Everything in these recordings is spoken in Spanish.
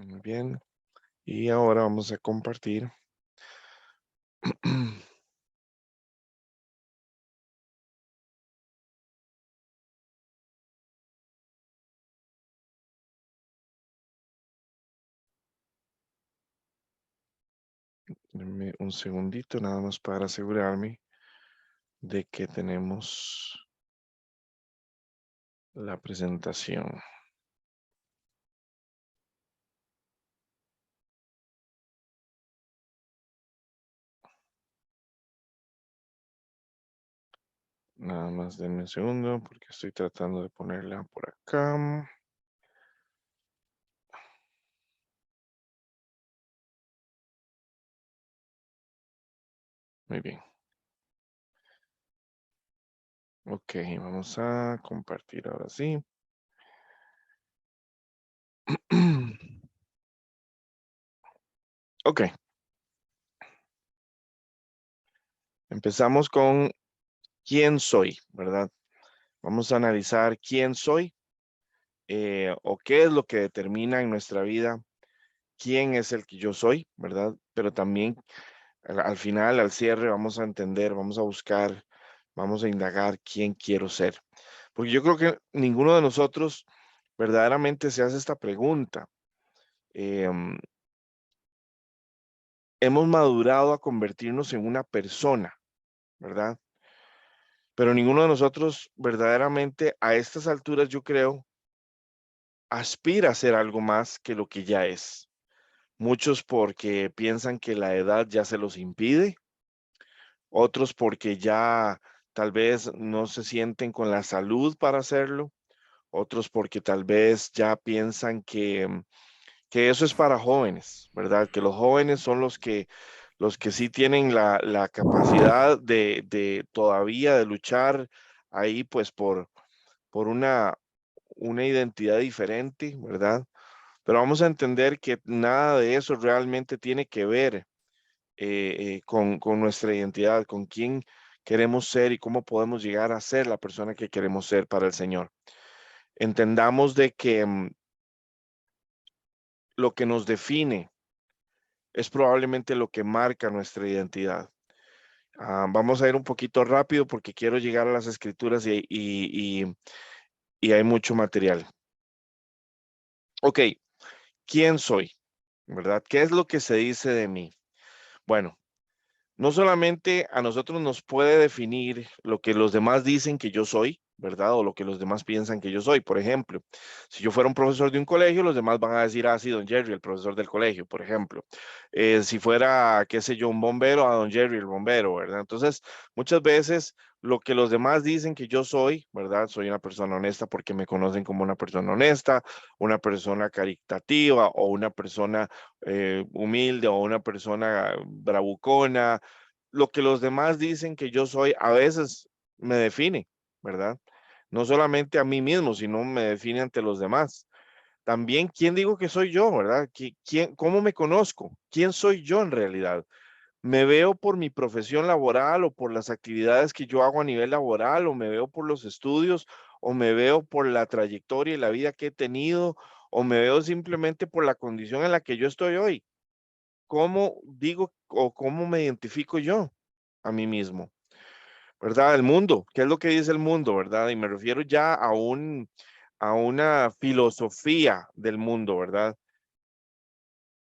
Muy bien. Y ahora vamos a compartir. Denme un segundito nada más para asegurarme de que tenemos la presentación. Nada más denme un segundo porque estoy tratando de ponerla por acá. Muy bien. Ok, vamos a compartir ahora sí. Ok, empezamos con quién soy, ¿verdad? Vamos a analizar quién soy o qué es lo que determina en nuestra vida quién es el que yo soy, ¿verdad? Pero también al final, al cierre, vamos a entender, vamos a buscar, vamos a indagar quién quiero ser. Porque yo creo que ninguno de nosotros verdaderamente se hace esta pregunta. Em, Hemos madurado a convertirnos en una persona, ¿verdad? Pero ninguno de nosotros verdaderamente a estas alturas, yo creo, aspira a ser algo más que lo que ya es. Muchos porque piensan que la edad ya se los impide, otros porque ya tal vez no se sienten con la salud para hacerlo, otros porque tal vez ya piensan que eso es para jóvenes, ¿verdad? Que los jóvenes son los que sí tienen la capacidad de todavía de luchar ahí pues por una identidad diferente, ¿verdad? Pero vamos a entender que nada de eso realmente tiene que ver con nuestra identidad, con quién queremos ser y cómo podemos llegar a ser la persona que queremos ser para el Señor. Entendamos de que lo que nos define es probablemente lo que marca nuestra identidad. Vamos a ir un poquito rápido porque quiero llegar a las escrituras y hay mucho material. Ok, ¿quién soy? ¿Verdad? ¿Qué es lo que se dice de mí? Bueno, no solamente a nosotros nos puede definir lo que los demás dicen que yo soy, ¿verdad? O lo que los demás piensan que yo soy. Por ejemplo, si yo fuera un profesor de un colegio, los demás van a decir, ah, sí, don Jerry, el profesor del colegio, por ejemplo. Si fuera, qué sé yo, un bombero, a don Jerry, el bombero, ¿verdad? Entonces, muchas veces lo que los demás dicen que yo soy, ¿verdad? Soy una persona honesta porque me conocen como una persona honesta, una persona caritativa o una persona humilde o una persona bravucona. Lo que los demás dicen que yo soy a veces me define, ¿verdad? No solamente a mí mismo, sino me define ante los demás. También, ¿quién digo que soy yo, verdad? ¿Cómo me conozco? ¿Quién soy yo en realidad? ¿Me veo por mi profesión laboral o por las actividades que yo hago a nivel laboral o me veo por los estudios o me veo por la trayectoria y la vida que he tenido o me veo simplemente por la condición en la que yo estoy hoy? ¿Cómo digo o cómo me identifico yo a mí mismo? ¿Verdad? El mundo, ¿qué es lo que dice el mundo, verdad? Y me refiero ya a una filosofía del mundo, ¿verdad?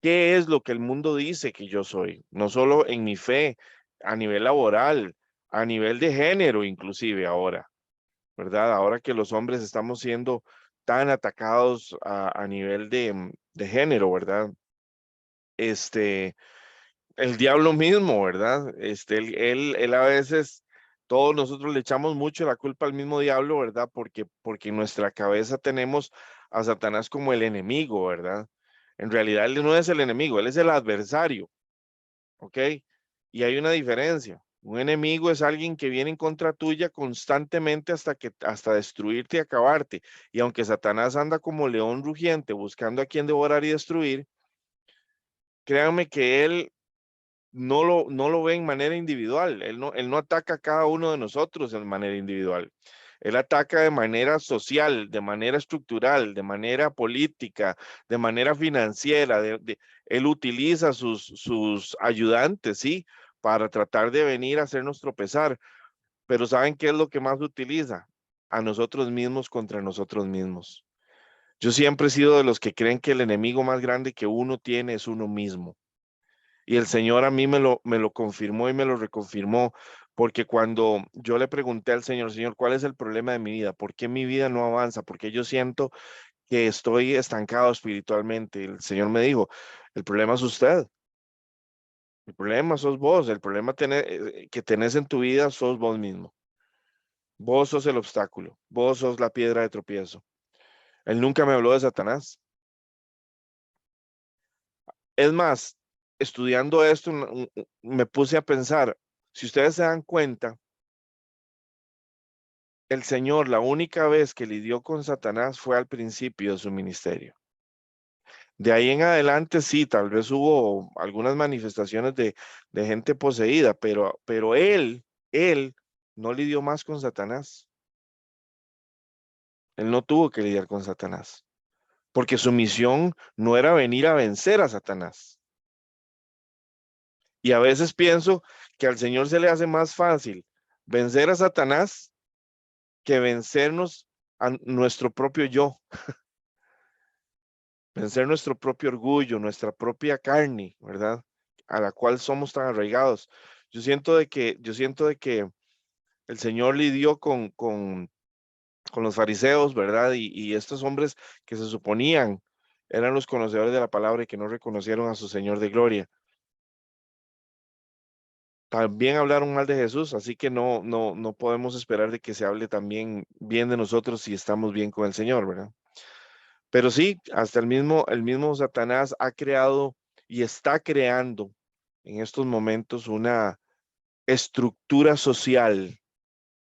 ¿Qué es lo que el mundo dice que yo soy? No solo en mi fe, a nivel laboral, a nivel de género, inclusive ahora, ¿verdad? Ahora que los hombres estamos siendo tan atacados a nivel de género, ¿verdad? Este, el diablo mismo, ¿verdad? Él a veces, todos nosotros le echamos mucho la culpa al mismo diablo, ¿verdad? Porque en nuestra cabeza tenemos a Satanás como el enemigo, ¿verdad? En realidad él no es el enemigo, él es el adversario, ¿ok? Y hay una diferencia. Un enemigo es alguien que viene en contra tuya constantemente hasta destruirte y acabarte. Y aunque Satanás anda como león rugiente buscando a quien devorar y destruir, créanme que él no lo ve en manera individual. Él no ataca a cada uno de nosotros en manera individual. Él ataca de manera social, de manera estructural, de manera política, de manera financiera. Él utiliza sus ayudantes, ¿sí? Para tratar de venir a hacernos tropezar. Pero ¿saben qué es lo que más utiliza? A nosotros mismos contra nosotros mismos. Yo siempre he sido de los que creen que el enemigo más grande que uno tiene es uno mismo. Y el Señor a mí me lo confirmó y me lo reconfirmó, porque cuando yo le pregunté al Señor, Señor, ¿cuál es el problema de mi vida? ¿Por qué mi vida no avanza? ¿Por qué yo siento que estoy estancado espiritualmente? El Señor me dijo, el problema es usted, el problema sos vos, el problema que tenés en tu vida sos vos mismo. Vos sos el obstáculo, vos sos la piedra de tropiezo. Él nunca me habló de Satanás. Es más, estudiando esto, me puse a pensar, si ustedes se dan cuenta, el Señor, la única vez que lidió con Satanás fue al principio de su ministerio. De ahí en adelante, sí, tal vez hubo algunas manifestaciones de gente poseída, pero él no lidió más con Satanás. Él no tuvo que lidiar con Satanás, porque su misión no era venir a vencer a Satanás. Y a veces pienso que al Señor se le hace más fácil vencer a Satanás que vencernos a nuestro propio yo, vencer nuestro propio orgullo, nuestra propia carne, ¿verdad? A la cual somos tan arraigados. Yo siento de que el Señor lidió con los fariseos, ¿verdad? Y estos hombres que se suponían eran los conocedores de la palabra y que no reconocieron a su Señor de gloria. También hablaron mal de Jesús, así que no podemos esperar de que se hable también bien de nosotros si estamos bien con el Señor, ¿verdad? Pero sí, hasta el mismo Satanás ha creado y está creando en estos momentos una estructura social,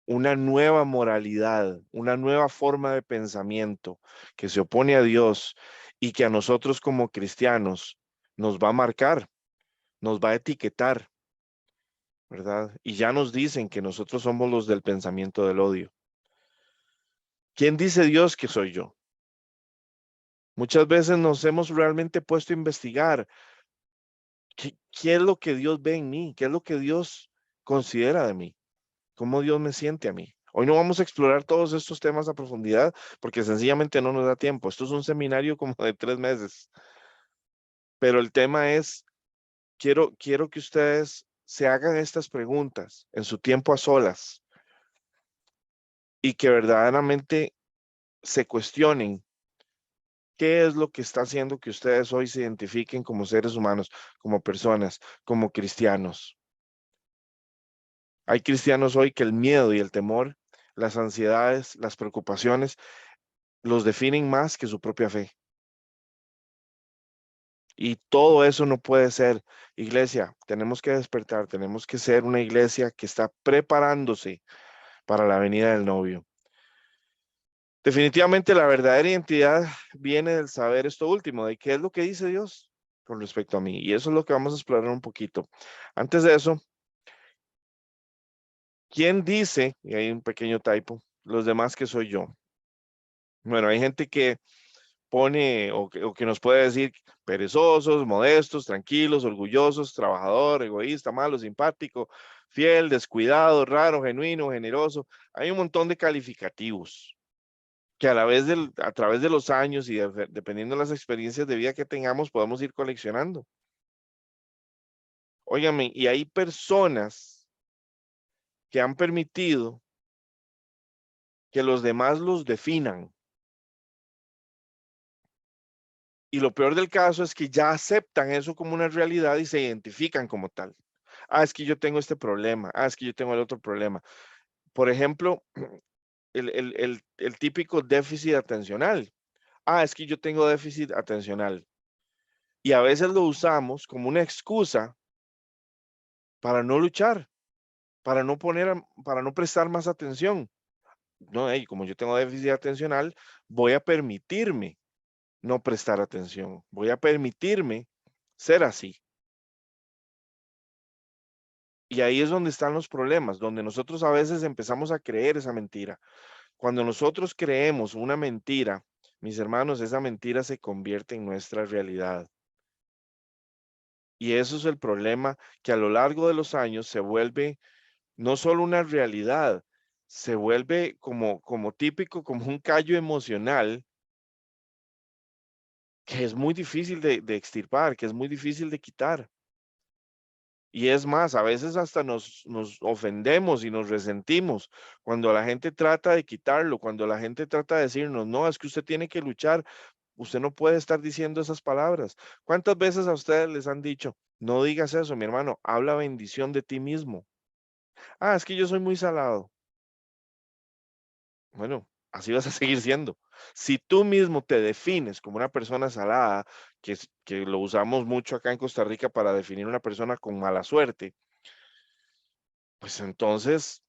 una nueva moralidad, una nueva forma de pensamiento que se opone a Dios y que a nosotros como cristianos nos va a marcar, nos va a etiquetar, ¿verdad? Y ya nos dicen que nosotros somos los del pensamiento del odio. ¿Quién dice Dios que soy yo? Muchas veces nos hemos realmente puesto a investigar qué es lo que Dios ve en mí, qué es lo que Dios considera de mí, cómo Dios me siente a mí. Hoy no vamos a explorar todos estos temas a profundidad porque sencillamente no nos da tiempo. Esto es un seminario como de 3 meses, pero el tema es, quiero que ustedes se hagan estas preguntas en su tiempo a solas y que verdaderamente se cuestionen qué es lo que está haciendo que ustedes hoy se identifiquen como seres humanos, como personas, como cristianos. Hay cristianos hoy que el miedo y el temor, las ansiedades, las preocupaciones, los definen más que su propia fe. Y todo eso no puede ser. Iglesia, tenemos que despertar, tenemos que ser una iglesia que está preparándose para la venida del novio. Definitivamente la verdadera identidad viene del saber esto último, de qué es lo que dice Dios con respecto a mí. Y eso es lo que vamos a explorar un poquito. Antes de eso, ¿quién dice, y hay un pequeño typo, los demás que soy yo? Bueno, hay gente que pone o que nos puede decir perezosos, modestos, tranquilos, orgullosos, trabajador, egoísta, malo, simpático, fiel, descuidado, raro, genuino, generoso. Hay un montón de calificativos que a través de los años y dependiendo de las experiencias de vida que tengamos, podemos ir coleccionando. Óigame, y hay personas que han permitido que los demás los definan. Y lo peor del caso es que ya aceptan eso como una realidad y se identifican como tal. Ah, es que yo tengo este problema. Ah, es que yo tengo el otro problema. Por ejemplo, el típico déficit atencional. Ah, es que yo tengo déficit atencional. Y a veces lo usamos como una excusa para no luchar, para no prestar más atención. No, hey, como yo tengo déficit atencional, voy a permitirme no prestar atención. Voy a permitirme ser así. Y ahí es donde están los problemas, donde nosotros a veces empezamos a creer esa mentira. Cuando nosotros creemos una mentira, mis hermanos, esa mentira se convierte en nuestra realidad. Y eso es el problema, que a lo largo de los años se vuelve no solo una realidad, se vuelve como típico, como un callo emocional que es muy difícil de extirpar, que es muy difícil de quitar. Y es más, a veces hasta nos ofendemos y nos resentimos cuando la gente trata de quitarlo, cuando la gente trata de decirnos, no, es que usted tiene que luchar, usted no puede estar diciendo esas palabras. ¿Cuántas veces a ustedes les han dicho, no digas eso, mi hermano, habla bendición de ti mismo? Ah, es que yo soy muy salado. Bueno, así vas a seguir siendo. Si tú mismo te defines como una persona salada, que lo usamos mucho acá en Costa Rica para definir una persona con mala suerte, pues entonces,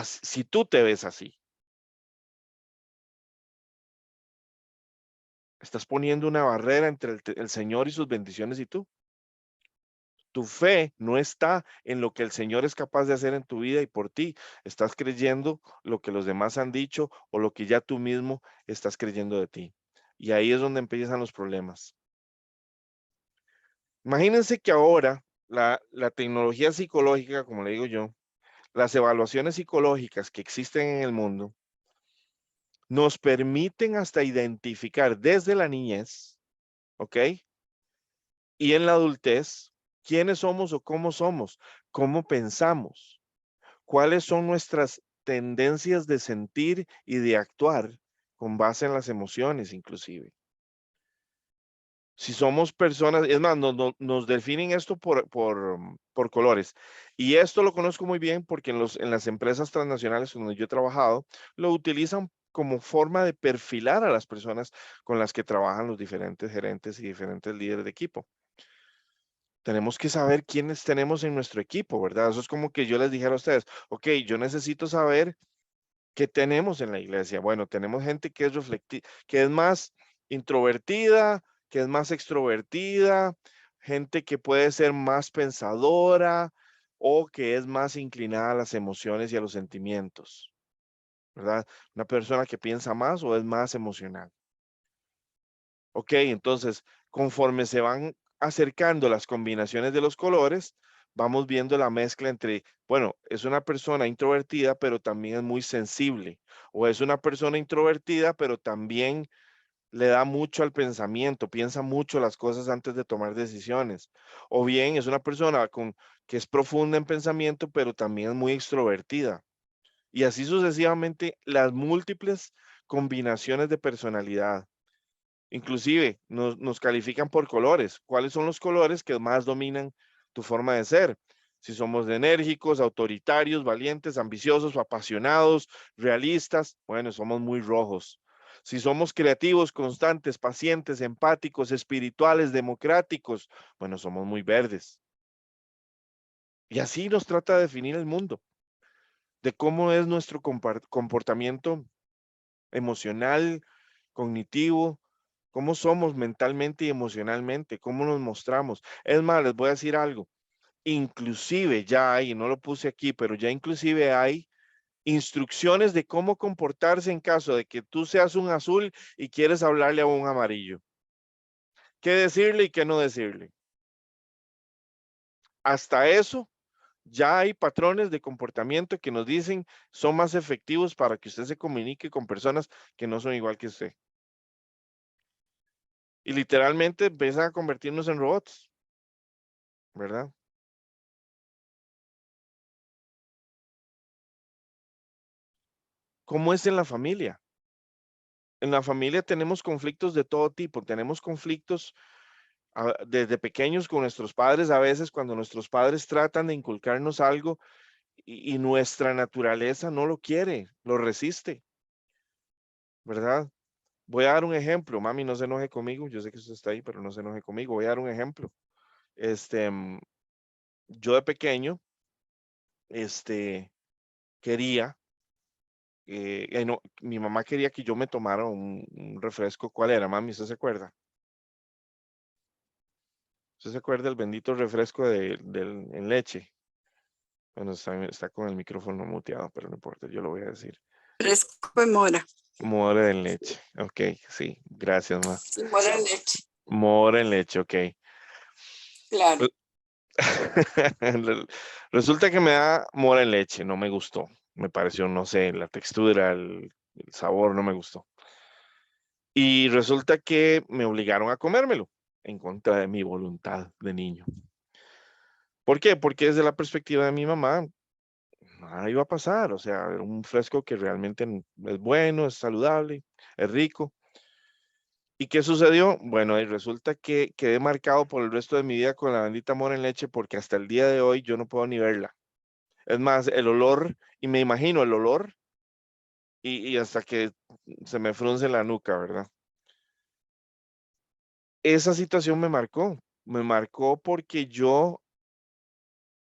si tú te ves así, estás poniendo una barrera entre el Señor y sus bendiciones y tú. Tu fe no está en lo que el Señor es capaz de hacer en tu vida y por ti. Estás creyendo lo que los demás han dicho o lo que ya tú mismo estás creyendo de ti. Y ahí es donde empiezan los problemas. Imagínense que ahora la tecnología psicológica, como le digo yo, las evaluaciones psicológicas que existen en el mundo, nos permiten hasta identificar desde la niñez, ¿ok? Y en la adultez, quiénes somos o cómo pensamos, cuáles son nuestras tendencias de sentir y de actuar con base en las emociones, inclusive. Si somos personas, es más, nos definen esto por colores. Y esto lo conozco muy bien porque en las empresas transnacionales donde yo he trabajado, lo utilizan como forma de perfilar a las personas con las que trabajan los diferentes gerentes y diferentes líderes de equipo. Tenemos que saber quiénes tenemos en nuestro equipo, ¿verdad? Eso es como que yo les dijera a ustedes, ok, yo necesito saber qué tenemos en la iglesia. Bueno, tenemos gente que es que es más introvertida, que es más extrovertida, gente que puede ser más pensadora o que es más inclinada a las emociones y a los sentimientos, ¿verdad? Una persona que piensa más o es más emocional. Ok, entonces, conforme se van acercando las combinaciones de los colores, vamos viendo la mezcla entre, bueno, es una persona introvertida, pero también es muy sensible, o es una persona introvertida, pero también le da mucho al pensamiento, piensa mucho las cosas antes de tomar decisiones, o bien es una persona que es profunda en pensamiento, pero también es muy extrovertida, y así sucesivamente las múltiples combinaciones de personalidad. Inclusive nos califican por colores. ¿Cuáles son los colores que más dominan tu forma de ser? Si somos enérgicos, autoritarios, valientes, ambiciosos, apasionados, realistas, bueno, somos muy rojos. Si somos creativos, constantes, pacientes, empáticos, espirituales, democráticos, bueno, somos muy verdes. Y así nos trata de definir el mundo, de cómo es nuestro comportamiento emocional, cognitivo, cómo somos mentalmente y emocionalmente, cómo nos mostramos. Es más, les voy a decir algo, inclusive ya hay, no lo puse aquí, pero ya inclusive hay instrucciones de cómo comportarse en caso de que tú seas un azul y quieres hablarle a un amarillo. ¿Qué decirle y qué no decirle? Hasta eso, ya hay patrones de comportamiento que nos dicen son más efectivos para que usted se comunique con personas que no son igual que usted. Y literalmente empiezan a convertirnos en robots, ¿verdad? ¿Cómo es en la familia? En la familia tenemos conflictos de todo tipo, tenemos conflictos desde pequeños con nuestros padres, a veces cuando nuestros padres tratan de inculcarnos algo y nuestra naturaleza no lo quiere, lo resiste, ¿verdad? Voy a dar un ejemplo, mami, no se enoje conmigo, yo sé que usted está ahí, pero no se enoje conmigo, voy a dar un ejemplo. Este, yo de pequeño, este, quería, no, mi mamá quería que yo me tomara un refresco, ¿cuál era, mami? ¿Usted se acuerda? ¿Usted se acuerda del bendito refresco en leche? Bueno, está con el micrófono muteado, pero no importa, yo lo voy a decir. Fresco y mora. Mora en leche. Ok, sí, gracias, ma. Sí, mora en leche. Mora en leche, ok. Claro. Resulta que me da mora en leche, no me gustó. Me pareció, no sé, la textura, el sabor, no me gustó. Y resulta que me obligaron a comérmelo en contra de mi voluntad de niño. ¿Por qué? Porque desde la perspectiva de mi mamá, nada iba a pasar. O sea, era un fresco que realmente es bueno, es saludable, es rico. ¿Y qué sucedió? Bueno, y resulta que quedé marcado por el resto de mi vida con la bendita mora en leche porque hasta el día de hoy yo no puedo ni verla. Es más, el olor, y me imagino el olor, y hasta que se me frunce la nuca, ¿verdad? Esa situación me marcó porque yo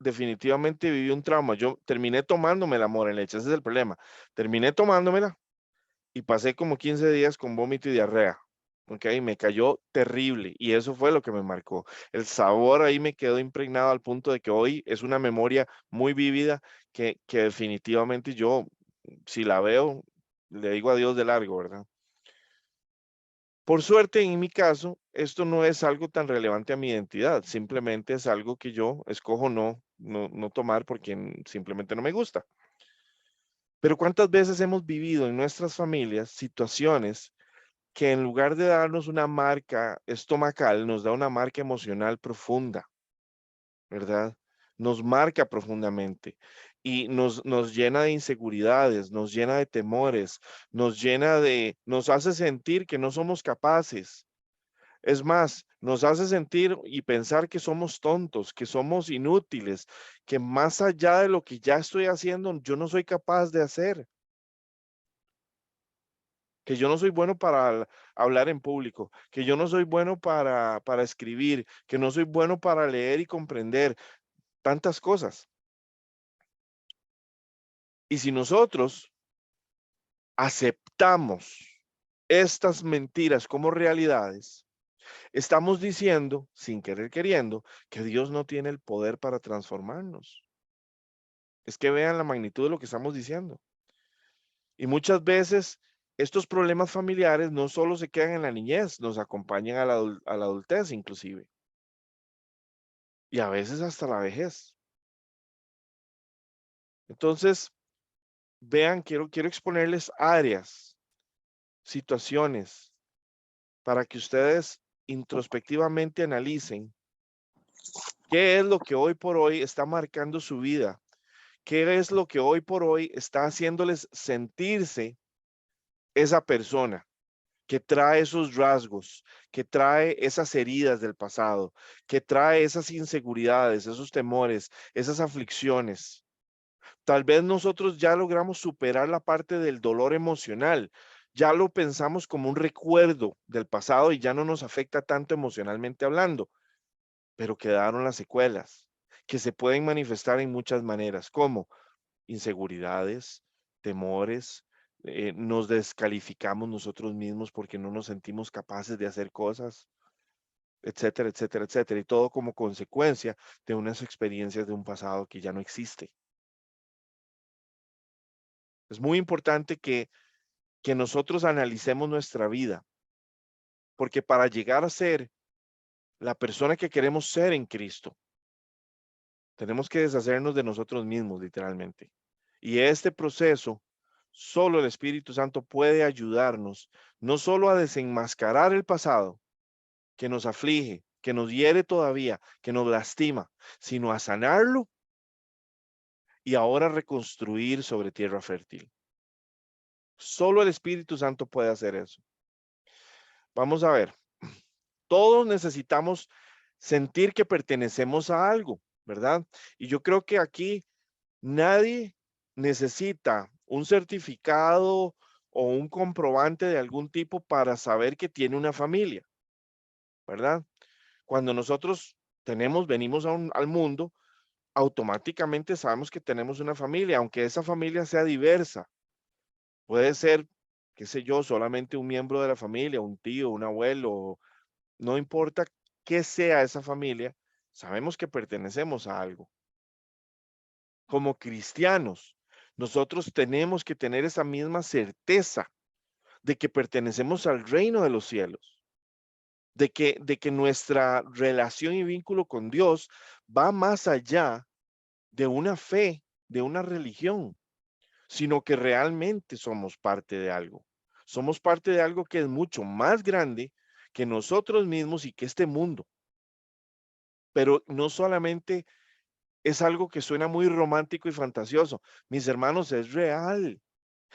definitivamente viví un trauma. Yo terminé tomándome la mora en leche, ese es el problema. Terminé tomándomela y pasé como 15 días con vómito y diarrea. Ok, me cayó terrible y eso fue lo que me marcó. El sabor ahí me quedó impregnado al punto de que hoy es una memoria muy vívida que definitivamente yo, si la veo, le digo adiós de largo, ¿verdad? Por suerte, en mi caso, esto no es algo tan relevante a mi identidad, simplemente es algo que yo escojo no tomar porque simplemente no me gusta. Pero ¿cuántas veces hemos vivido en nuestras familias situaciones que en lugar de darnos una marca estomacal, nos da una marca emocional profunda, ¿verdad? Nos marca profundamente y nos llena de inseguridades, nos llena de temores, nos hace sentir que no somos capaces. Es más, nos hace sentir y pensar que somos tontos, que somos inútiles, que más allá de lo que ya estoy haciendo, yo no soy capaz de hacer, que yo no soy bueno para hablar en público, que yo no soy bueno para escribir, que no soy bueno para leer y comprender tantas cosas. Y si nosotros aceptamos estas mentiras como realidades, estamos diciendo, sin querer queriendo, que Dios no tiene el poder para transformarnos. Es que vean la magnitud de lo que estamos diciendo. Y muchas veces estos problemas familiares no solo se quedan en la niñez, nos acompañan a la adultez inclusive. Y a veces hasta la vejez. Entonces, vean, quiero exponerles áreas, situaciones, para que ustedes introspectivamente analicen qué es lo que hoy por hoy está marcando su vida, qué es lo que hoy por hoy está haciéndoles sentirse esa persona que trae esos rasgos, que trae esas heridas del pasado, que trae esas inseguridades, esos temores, esas aflicciones. Tal vez nosotros ya logramos superar la parte del dolor emocional, ya lo pensamos como un recuerdo del pasado y ya no nos afecta tanto emocionalmente hablando, pero quedaron las secuelas que se pueden manifestar en muchas maneras, como inseguridades, temores, nos descalificamos nosotros mismos porque no nos sentimos capaces de hacer cosas, etcétera, etcétera, etcétera, y todo como consecuencia de unas experiencias de un pasado que ya no existe. Es muy importante que nosotros analicemos nuestra vida, porque para llegar a ser la persona que queremos ser en Cristo, tenemos que deshacernos de nosotros mismos, literalmente. Y este proceso, solo el Espíritu Santo puede ayudarnos, no solo a desenmascarar el pasado que nos aflige, que nos hiere todavía, que nos lastima, sino a sanarlo y ahora reconstruir sobre tierra fértil. Solo el Espíritu Santo puede hacer eso. Vamos a ver, todos necesitamos sentir que pertenecemos a algo, ¿verdad? Y yo creo que aquí nadie necesita un certificado o un comprobante de algún tipo para saber que tiene una familia, ¿verdad? Cuando nosotros venimos al mundo, automáticamente sabemos que tenemos una familia, aunque esa familia sea diversa. Puede ser, qué sé yo, solamente un miembro de la familia, un tío, un abuelo, no importa qué sea esa familia, sabemos que pertenecemos a algo. Como cristianos, Nosotros tenemos que tener esa misma certeza de que pertenecemos al reino de los cielos, de que nuestra relación y vínculo con Dios va más allá de una fe, de una religión, sino que realmente somos parte de algo. Somos parte de algo que es mucho más grande que nosotros mismos y que este mundo. Pero no solamente es algo que suena muy romántico y fantasioso. Mis hermanos, es real,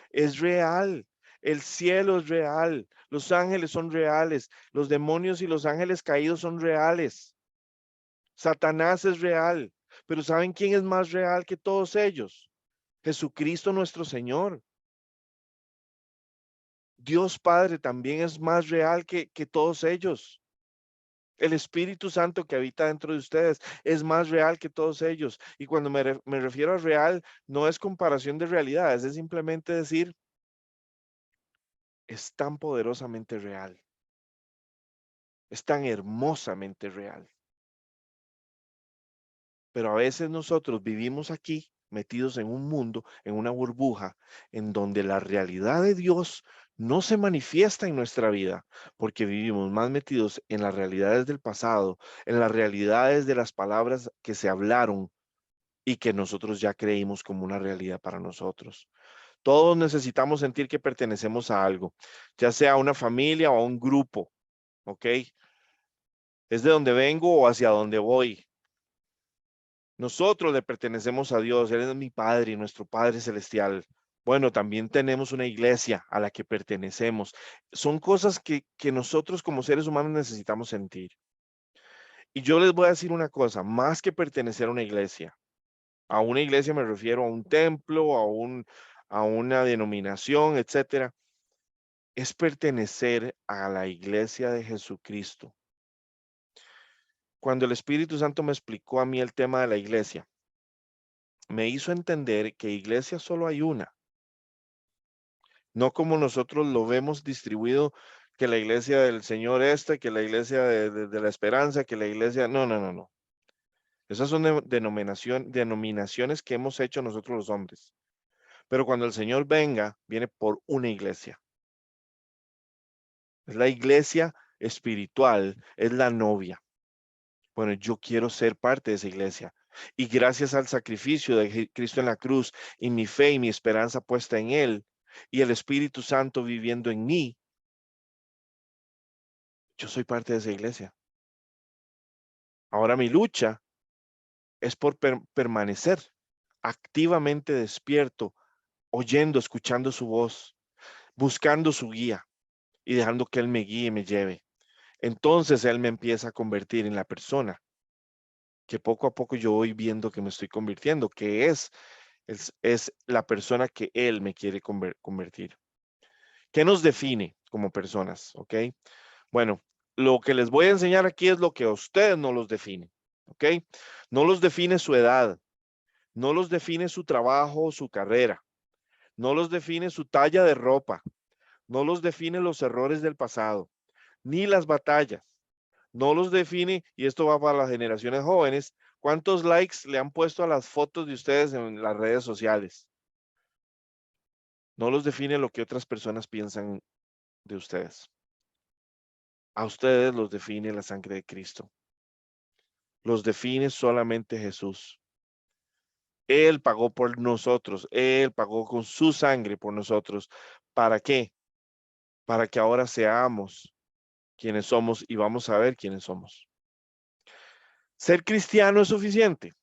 es real. El cielo es real, los ángeles son reales, los demonios y los ángeles caídos son reales. Satanás es real, pero ¿saben quién es más real que todos ellos? Jesucristo nuestro Señor. Dios Padre también es más real que todos ellos. El Espíritu Santo que habita dentro de ustedes es más real que todos ellos. Y cuando me refiero a real, no es comparación de realidades, es simplemente decir, es tan poderosamente real, es tan hermosamente real. Pero a veces nosotros vivimos aquí metidos en un mundo, en una burbuja, en donde la realidad de Dios no se manifiesta en nuestra vida, porque vivimos más metidos en las realidades del pasado, en las realidades de las palabras que se hablaron y que nosotros ya creímos como una realidad para nosotros. Todos necesitamos sentir que pertenecemos a algo, ya sea a una familia o a un grupo, ¿ok? Es de donde vengo o hacia donde voy. Nosotros le pertenecemos a Dios, Él es mi Padre y nuestro Padre Celestial. Bueno, también tenemos una iglesia a la que pertenecemos. Son cosas que nosotros como seres humanos necesitamos sentir. Y yo les voy a decir una cosa, más que pertenecer a una iglesia me refiero a un templo, a una denominación, etcétera, es pertenecer a la iglesia de Jesucristo. Cuando el Espíritu Santo me explicó a mí el tema de la iglesia, me hizo entender que iglesia solo hay una, no como nosotros lo vemos distribuido, que la iglesia del Señor esta, que la iglesia de la esperanza, que la iglesia, no, no, no, no. Esas son denominaciones que hemos hecho nosotros los hombres. Pero cuando el Señor venga, viene por una iglesia. Es la iglesia espiritual, es la novia. Bueno, yo quiero ser parte de esa iglesia. Y gracias al sacrificio de Cristo en la cruz y mi fe y mi esperanza puesta en Él y el Espíritu Santo viviendo en mí, yo soy parte de esa iglesia. Ahora mi lucha es por permanecer activamente despierto, oyendo, escuchando su voz, buscando su guía y dejando que Él me guíe y me lleve. Entonces Él me empieza a convertir en la persona que poco a poco yo voy viendo que me estoy convirtiendo, que es la persona que Él me quiere convertir. ¿Qué nos define como personas? ¿Ok? Bueno, lo que les voy a enseñar aquí es lo que a ustedes no los define. ¿Ok? No los define su edad, no los define su trabajo o su carrera, no los define su talla de ropa, no los define los errores del pasado, ni las batallas. No los define, y esto va para las generaciones jóvenes, cuántos likes le han puesto a las fotos de ustedes en las redes sociales. No los define lo que otras personas piensan de ustedes. A ustedes los define la sangre de Cristo. Los define solamente Jesús. Él pagó por nosotros. Él pagó con su sangre por nosotros. ¿Para qué? Para que ahora seamos quienes somos y vamos a ver quiénes somos. ¿Ser cristiano es suficiente?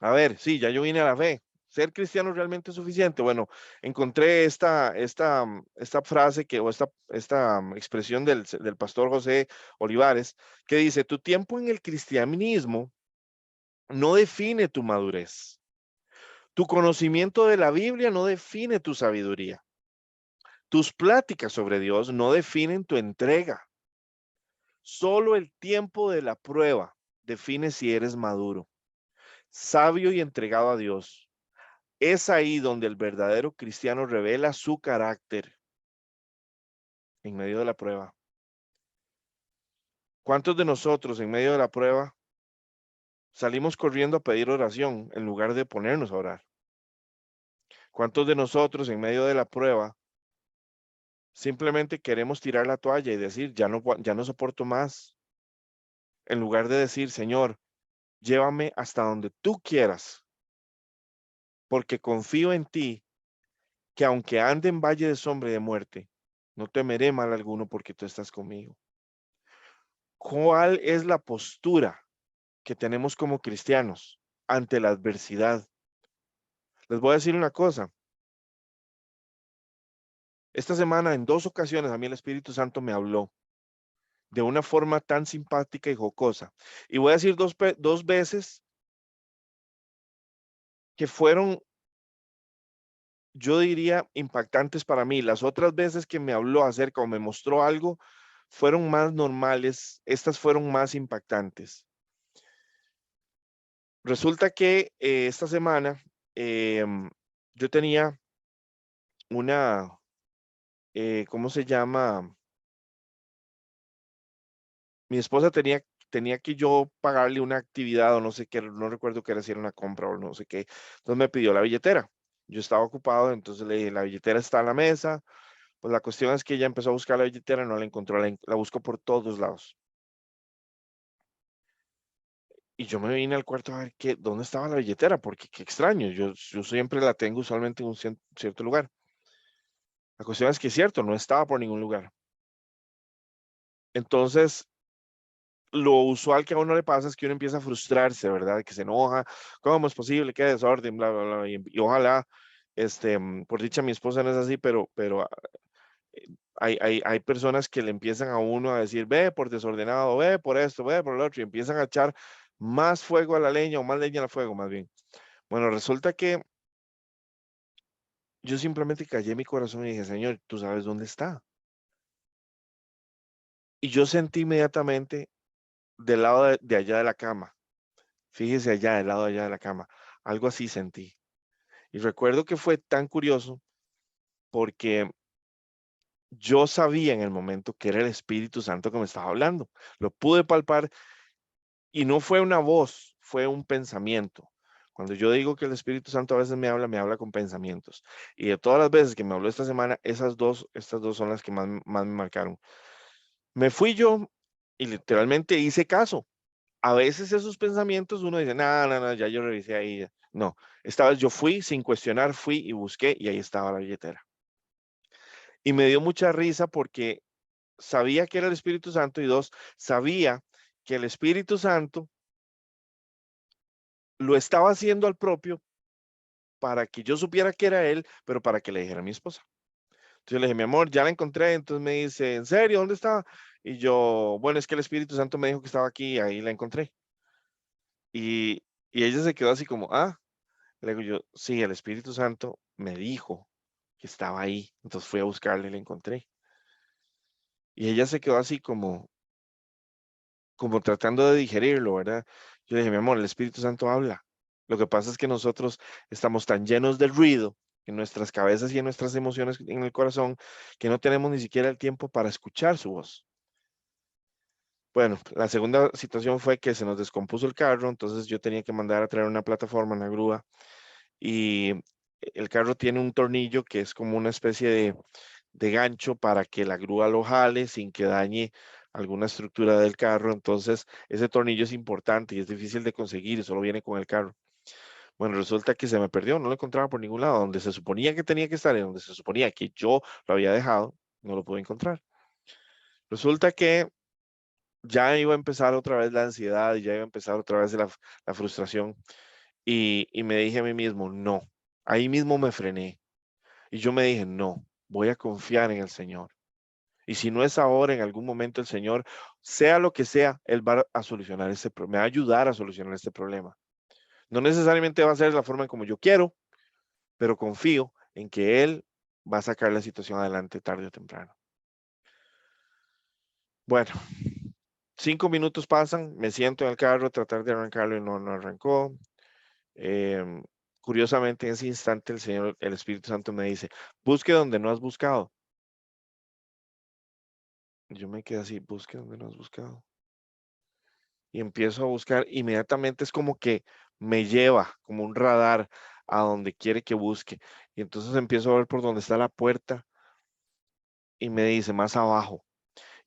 A ver, sí, ya yo vine a la fe. ¿Ser cristiano realmente es suficiente? Bueno, encontré esta frase o esta expresión del pastor José Olivares, que dice, tu tiempo en el cristianismo no define tu madurez. Tu conocimiento de la Biblia no define tu sabiduría. Tus pláticas sobre Dios no definen tu entrega. Solo el tiempo de la prueba define si eres maduro, sabio y entregado a Dios. Es ahí donde el verdadero cristiano revela su carácter en medio de la prueba. ¿Cuántos de nosotros en medio de la prueba salimos corriendo a pedir oración en lugar de ponernos a orar? ¿Cuántos de nosotros en medio de la prueba simplemente queremos tirar la toalla y decir, ya no soporto más? En lugar de decir, Señor, llévame hasta donde tú quieras, porque confío en ti, que aunque ande en valle de sombra y de muerte, no temeré mal alguno porque tú estás conmigo. ¿Cuál es la postura que tenemos como cristianos ante la adversidad? Les voy a decir una cosa. Esta semana, en 2 ocasiones, a mí el Espíritu Santo me habló de una forma tan simpática y jocosa. Y voy a decir dos veces que fueron, yo diría, impactantes para mí. Las otras veces que me habló acerca o me mostró algo, fueron más normales. Estas fueron más impactantes. Resulta que esta semana yo tenía una, ¿cómo se llama? Mi esposa tenía que yo pagarle una actividad o no sé qué, no recuerdo qué era, si era una compra o no sé qué. Entonces me pidió la billetera. Yo estaba ocupado, entonces le dije, la billetera está en la mesa. Pues la cuestión es que ella empezó a buscar la billetera, no la encontró, la buscó por todos lados. Y yo me vine al cuarto a ver dónde estaba la billetera, porque qué extraño, yo siempre la tengo usualmente en un cierto lugar. La cuestión es que es cierto, no estaba por ningún lugar. Entonces, lo usual que a uno le pasa es que uno empieza a frustrarse, ¿verdad? Que se enoja, ¿cómo es posible? Qué desorden, bla, bla, bla. Y ojalá, por dicha mi esposa no es así, pero hay personas que le empiezan a uno a decir, ve por desordenado, ve por esto, ve por lo otro, y empiezan a echar más fuego a la leña o más leña al fuego, más bien. Bueno, resulta que yo simplemente callé mi corazón y dije, Señor, tú sabes dónde está. Y yo sentí inmediatamente del lado de allá de la cama. Fíjese allá, del lado de allá de la cama. Algo así sentí. Y recuerdo que fue tan curioso porque yo sabía en el momento que era el Espíritu Santo que me estaba hablando. Lo pude palpar y no fue una voz, fue un pensamiento. Cuando yo digo que el Espíritu Santo a veces me habla con pensamientos. Y de todas las veces que me habló esta semana, estas dos son las que más me marcaron. Me fui yo y literalmente hice caso. A veces esos pensamientos uno dice, no, no, no, ya yo revisé ahí. No, esta vez yo fui sin cuestionar, fui y busqué y ahí estaba la billetera. Y me dio mucha risa porque sabía que era el Espíritu Santo y dos, sabía que el Espíritu Santo lo estaba haciendo al propio para que yo supiera que era él, pero para que le dijera a mi esposa. Entonces le dije, mi amor, ya la encontré. Entonces me dice, ¿en serio? ¿Dónde estaba? Y yo, bueno, es que el Espíritu Santo me dijo que estaba aquí y ahí la encontré. Y ella se quedó así como, ah, le digo yo, sí, el Espíritu Santo me dijo que estaba ahí. Entonces fui a buscarle y la encontré. Y ella se quedó así como tratando de digerirlo, ¿verdad? Yo le dije, mi amor, el Espíritu Santo habla. Lo que pasa es que nosotros estamos tan llenos de ruido en nuestras cabezas y en nuestras emociones en el corazón que no tenemos ni siquiera el tiempo para escuchar su voz. Bueno, la segunda situación fue que se nos descompuso el carro, entonces yo tenía que mandar a traer una plataforma, una grúa, y el carro tiene un tornillo que es como una especie de gancho para que la grúa lo jale sin que dañe alguna estructura del carro. Entonces, ese tornillo es importante y es difícil de conseguir y solo viene con el carro. Bueno, resulta que se me perdió, no lo encontraba por ningún lado. Donde se suponía que tenía que estar y donde se suponía que yo lo había dejado, no lo pude encontrar. Resulta que ya iba a empezar otra vez la ansiedad y ya iba a empezar otra vez la frustración. Y me dije a mí mismo, no. Ahí mismo me frené. Y yo me dije, no, voy a confiar en el Señor. Y si no es ahora, en algún momento el Señor, sea lo que sea, Él va a solucionar este problema, me va a ayudar a solucionar este problema. No necesariamente va a ser la forma en como yo quiero, pero confío en que Él va a sacar la situación adelante tarde o temprano. Bueno, 5 minutos pasan, me siento en el carro, tratar de arrancarlo y no arrancó. Em, Curiosamente, en ese instante el Señor, el Espíritu Santo me dice, busque donde no has buscado. Yo me quedé así, busque donde no has buscado. Y empiezo a buscar, inmediatamente es como que me lleva como un radar a donde quiere que busque. Y entonces empiezo a ver por dónde está la puerta y me dice más abajo.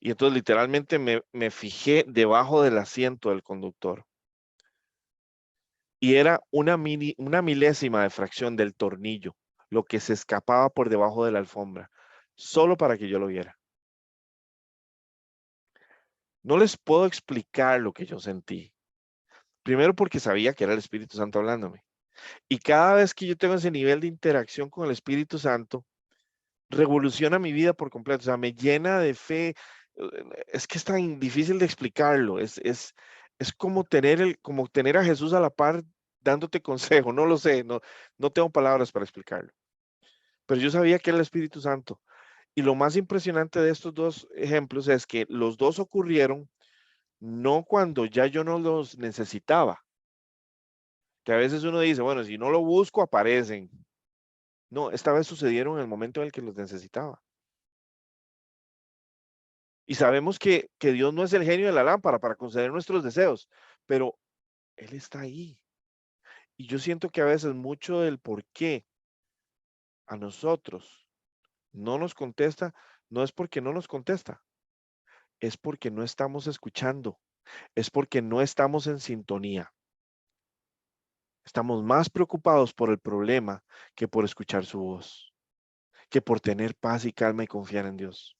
Y entonces literalmente me fijé debajo del asiento del conductor. Y era una milésima de fracción del tornillo, lo que se escapaba por debajo de la alfombra, solo para que yo lo viera. No les puedo explicar lo que yo sentí. Primero porque sabía que era el Espíritu Santo hablándome. Y cada vez que yo tengo ese nivel de interacción con el Espíritu Santo, revoluciona mi vida por completo. O sea, me llena de fe. Es que es tan difícil de explicarlo. Es como como tener a Jesús a la par dándote consejo. No lo sé, no tengo palabras para explicarlo. Pero yo sabía que era el Espíritu Santo. Y lo más impresionante de estos dos ejemplos es que los dos ocurrieron no cuando ya yo no los necesitaba. Que a veces uno dice, bueno, si no lo busco, aparecen. No, esta vez sucedieron en el momento en el que los necesitaba. Y sabemos que Dios no es el genio de la lámpara para conceder nuestros deseos, pero Él está ahí. Y yo siento que a veces mucho del por qué a nosotros no nos contesta, no es porque no nos contesta, es porque no estamos escuchando, es porque no estamos en sintonía. Estamos más preocupados por el problema que por escuchar su voz, que por tener paz y calma y confiar en Dios.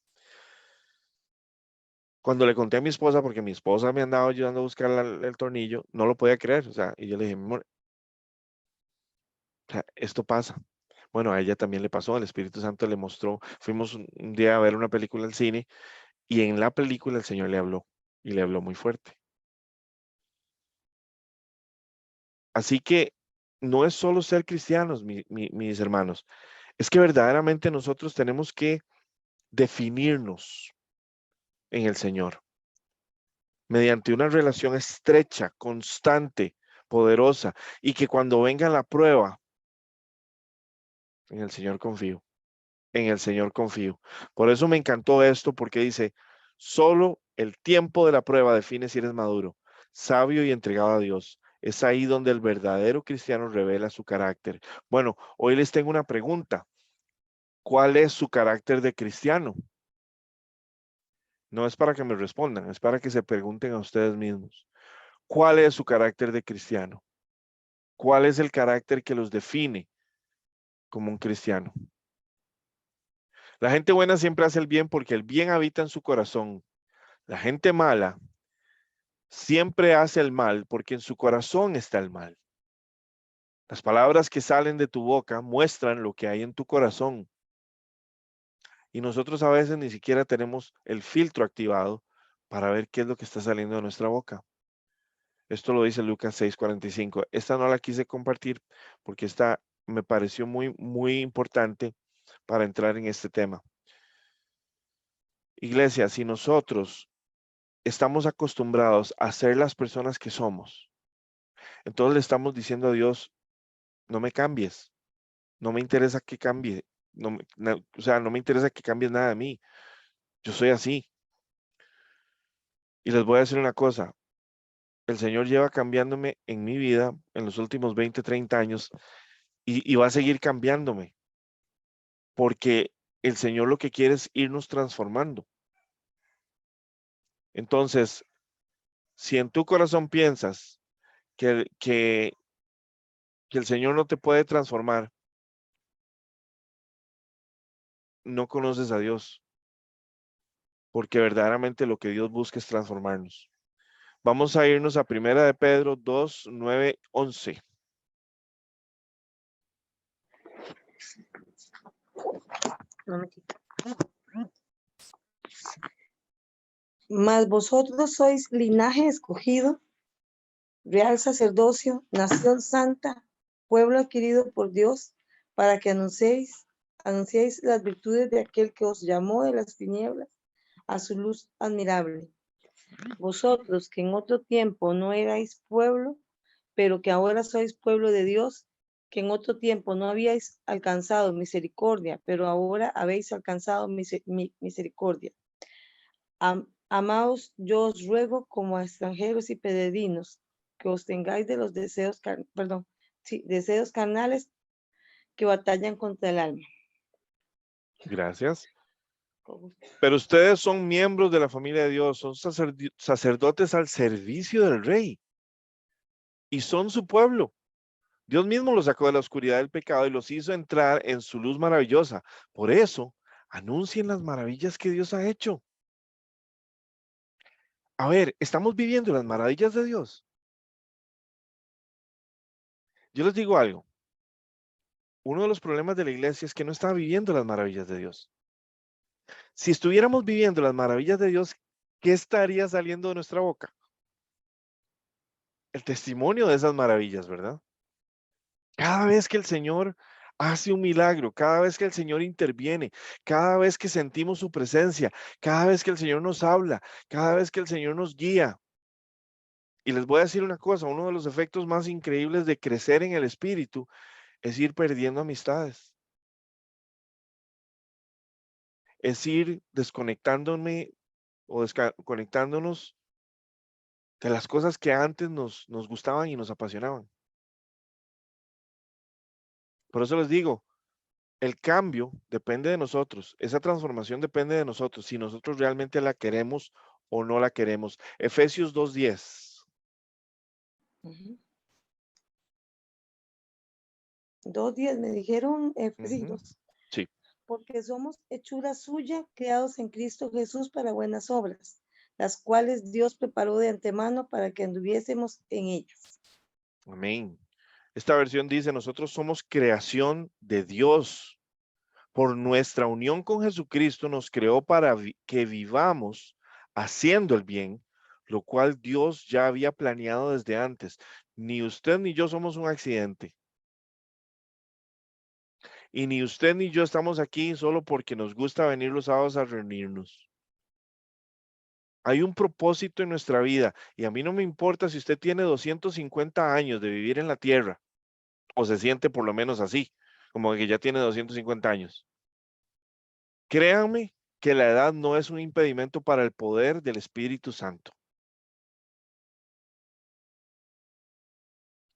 Cuando le conté a mi esposa, porque mi esposa me andaba ayudando a buscar el tornillo, no lo podía creer, o sea, y yo le dije, mi amor, o sea, esto pasa. Bueno, a ella también le pasó, el Espíritu Santo le mostró, fuimos un día a ver una película al cine y en la película el Señor le habló y le habló muy fuerte. Así que no es solo ser cristianos, mis hermanos, es que verdaderamente nosotros tenemos que definirnos en el Señor mediante una relación estrecha, constante, poderosa y que cuando venga la prueba, en el Señor confío. En el Señor confío. Por eso me encantó esto, porque dice, solo el tiempo de la prueba define si eres maduro, sabio y entregado a Dios. Es ahí donde el verdadero cristiano revela su carácter. Bueno, hoy les tengo una pregunta. ¿Cuál es su carácter de cristiano? No es para que me respondan, es para que se pregunten a ustedes mismos. ¿Cuál es su carácter de cristiano? ¿Cuál es el carácter que los define como un cristiano? La gente buena siempre hace el bien porque el bien habita en su corazón. La gente mala siempre hace el mal porque en su corazón está el mal. Las palabras que salen de tu boca muestran lo que hay en tu corazón. Y nosotros a veces ni siquiera tenemos el filtro activado para ver qué es lo que está saliendo de nuestra boca. Esto lo dice Lucas 6:45. Esta no la quise compartir porque esta me pareció muy importante para entrar en este tema. Iglesia, si nosotros estamos acostumbrados a ser las personas que somos, entonces le estamos diciendo a Dios, no me cambies, no me interesa que cambie, o sea, no me interesa que cambies nada de mí, yo soy así. Y les voy a decir una cosa, el Señor lleva cambiándome en mi vida en los últimos 20, 30 años y va a seguir cambiándome, porque el Señor lo que quiere es irnos transformando. Entonces, si en tu corazón piensas que el Señor no te puede transformar, no conoces a Dios, porque verdaderamente lo que Dios busca es transformarnos. Vamos a irnos a Primera de Pedro 2, 9, 11. Mas vosotros sois linaje escogido, real sacerdocio, nación santa, pueblo adquirido por Dios, para que anunciéis las virtudes de aquel que os llamó de las tinieblas a su luz admirable. Vosotros que en otro tiempo no erais pueblo, pero que ahora sois pueblo de Dios, que en otro tiempo no habíais alcanzado misericordia, pero ahora habéis alcanzado misericordia. Amaos, yo os ruego como a extranjeros y peregrinos, que os tengáis de los deseos carnales que batallan contra el alma. Gracias. Pero ustedes son miembros de la familia de Dios, son sacerdotes al servicio del Rey y son su pueblo. Dios mismo los sacó de la oscuridad del pecado y los hizo entrar en su luz maravillosa. Por eso, anuncien las maravillas que Dios ha hecho. A ver, ¿estamos viviendo las maravillas de Dios? Yo les digo algo. Uno de los problemas de la iglesia es que no está viviendo las maravillas de Dios. Si estuviéramos viviendo las maravillas de Dios, ¿qué estaría saliendo de nuestra boca? El testimonio de esas maravillas, ¿verdad? Cada vez que el Señor hace un milagro, cada vez que el Señor interviene, cada vez que sentimos su presencia, cada vez que el Señor nos habla, cada vez que el Señor nos guía. Y les voy a decir una cosa, uno de los efectos más increíbles de crecer en el Espíritu es ir perdiendo amistades. Es ir desconectándome o desconectándonos de las cosas que antes nos gustaban y nos apasionaban. Por eso les digo, el cambio depende de nosotros, esa transformación depende de nosotros, si nosotros realmente la queremos o no la queremos. Efesios 2:10. 2:10 me dijeron, sí, Ujú. Sí, porque somos hechura suya, creados en Cristo Jesús para buenas obras, las cuales Dios preparó de antemano para que anduviésemos en ellas. amén. Esta versión dice, nosotros somos creación de Dios. Por nuestra unión con Jesucristo nos creó para que vivamos haciendo el bien, lo cual Dios ya había planeado desde antes. Ni usted ni yo somos un accidente. Y ni usted ni yo estamos aquí solo porque nos gusta venir los sábados a reunirnos. Hay un propósito en nuestra vida y a mí no me importa si usted tiene 250 años de vivir en la tierra o se siente por lo menos así, como que ya tiene 250 años. Créanme que la edad no es un impedimento para el poder del Espíritu Santo.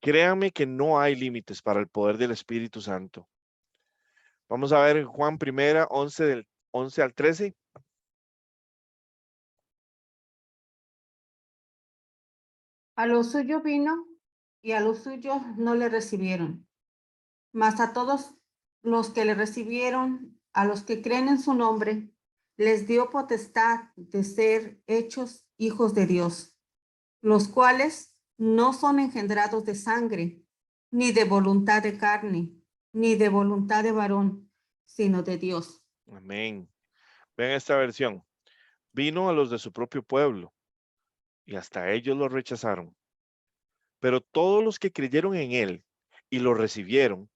Créanme que no hay límites para el poder del Espíritu Santo. Vamos a ver en Juan 1, 11 del 11 al 13. A lo suyo vino y a los suyos no le recibieron. Mas a todos los que le recibieron, a los que creen en su nombre, les dio potestad de ser hechos hijos de Dios, los cuales no son engendrados de sangre, ni de voluntad de carne, ni de voluntad de varón, sino de Dios. Amén. Vean esta versión. Vino a los de su propio pueblo y hasta ellos lo rechazaron. Pero todos los que creyeron en él y lo recibieron,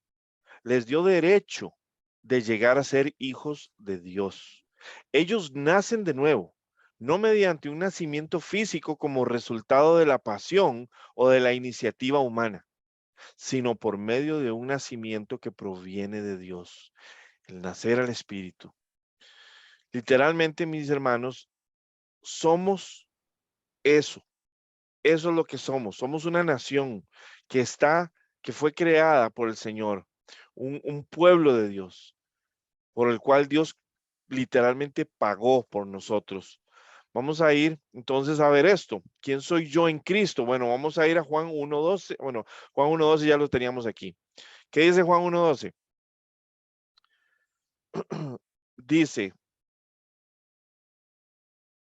les dio derecho de llegar a ser hijos de Dios. Ellos nacen de nuevo, no mediante un nacimiento físico como resultado de la pasión o de la iniciativa humana, sino por medio de un nacimiento que proviene de Dios, el nacer al Espíritu. Literalmente, mis hermanos, somos eso. Eso es lo que somos. Somos una nación que fue creada por el Señor, un pueblo de Dios, por el cual Dios literalmente pagó por nosotros. Vamos a ir entonces a ver esto. ¿Quién soy yo en Cristo? Bueno, vamos a ir a Juan 1:12. Bueno, Juan 1:12 ya lo teníamos aquí. ¿Qué dice Juan 1:12? Dice,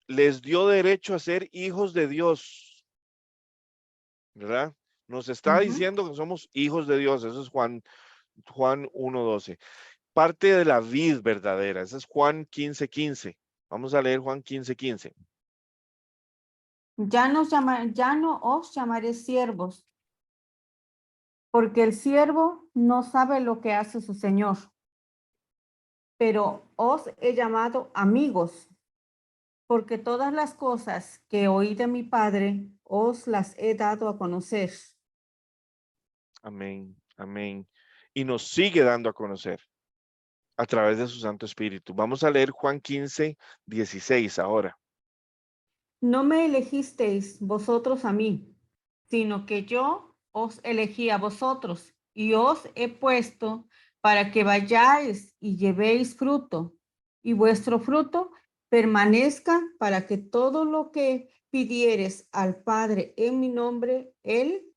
les dio derecho a ser hijos de Dios, ¿verdad? Nos está diciendo que somos hijos de Dios. Eso es Juan 1:12. Parte de la vid verdadera. Ese es Juan 15:15. Vamos a leer Juan 15:15. Ya no os llamaré siervos, porque el siervo no sabe lo que hace su señor, pero os he llamado amigos, porque todas las cosas que oí de mi Padre os las he dado a conocer. Amén, amén. Y nos sigue dando a conocer a través de su Santo Espíritu. Vamos a leer Juan 15:16 ahora. No me elegisteis vosotros a mí, sino que yo os elegí a vosotros y os he puesto para que vayáis y llevéis fruto, y vuestro fruto permanezca, para que todo lo que pidiereis al Padre en mi nombre, Él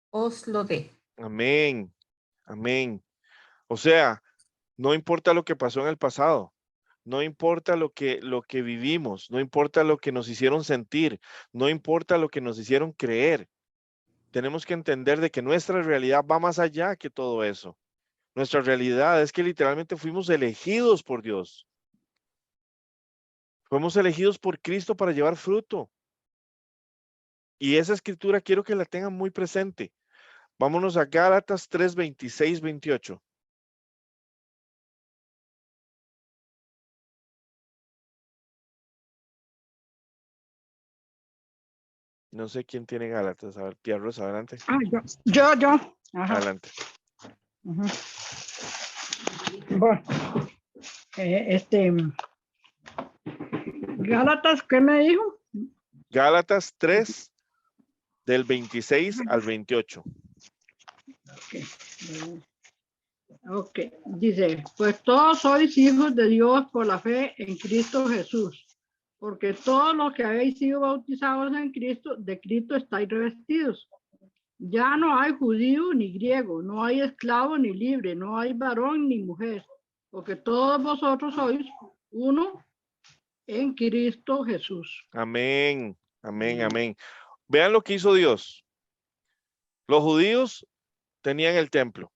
os lo dé. Amén. Amén. O sea, no importa lo que pasó en el pasado, no importa lo que vivimos, no importa lo que nos hicieron sentir, no importa lo que nos hicieron creer. Tenemos que entender de que nuestra realidad va más allá que todo eso. Nuestra realidad es que literalmente fuimos elegidos por Dios. Fuimos elegidos por Cristo para llevar fruto. Y esa escritura quiero que la tengan muy presente. Vámonos a Gálatas 3, 26, 28. No sé quién tiene Gálatas. A ver, Tía Rosa, adelante. Yo. Ajá. Adelante. Ujú. Bueno, Gálatas, ¿qué me dijo? Gálatas 3, del 26 al 28. Ok, dice, pues todos sois hijos de Dios por la fe en Cristo Jesús, porque todos los que habéis sido bautizados en Cristo, de Cristo estáis revestidos. Ya no hay judío ni griego, no hay esclavo ni libre, no hay varón ni mujer, porque todos vosotros sois uno en Cristo Jesús. Amén, amén, amén. Vean lo que hizo Dios. Los judíos tenían el templo.